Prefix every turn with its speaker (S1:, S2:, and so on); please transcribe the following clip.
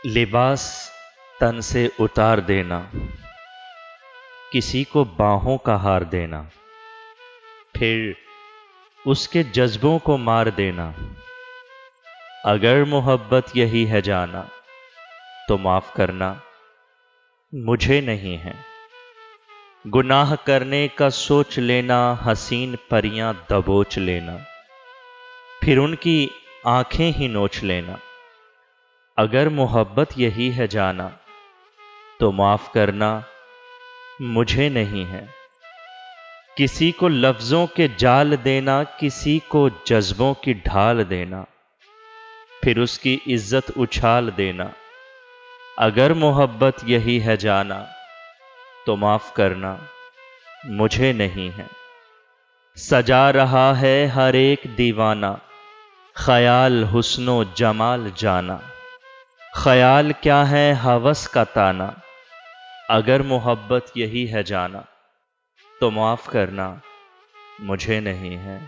S1: لباس تن سے اتار دینا، کسی کو باہوں کا ہار دینا، پھر اس کے جذبوں کو مار دینا۔ اگر محبت یہی ہے جانا تو معاف کرنا مجھے نہیں ہے۔ گناہ کرنے کا سوچ لینا، حسین پریاں دبوچ لینا، پھر ان کی آنکھیں ہی نوچ لینا۔ اگر محبت یہی ہے جانا تو معاف کرنا مجھے نہیں ہے۔ کسی کو لفظوں کے جال دینا، کسی کو جذبوں کی ڈھال دینا، پھر اس کی عزت اچھال دینا۔ اگر محبت یہی ہے جانا تو معاف کرنا مجھے نہیں ہے۔ سجا رہا ہے ہر ایک دیوانہ، خیال حسن و جمال جانا۔ خیال کیا ہے ہوس کا تانا، اگر محبت یہی ہے جانا تو معاف کرنا مجھے نہیں ہے۔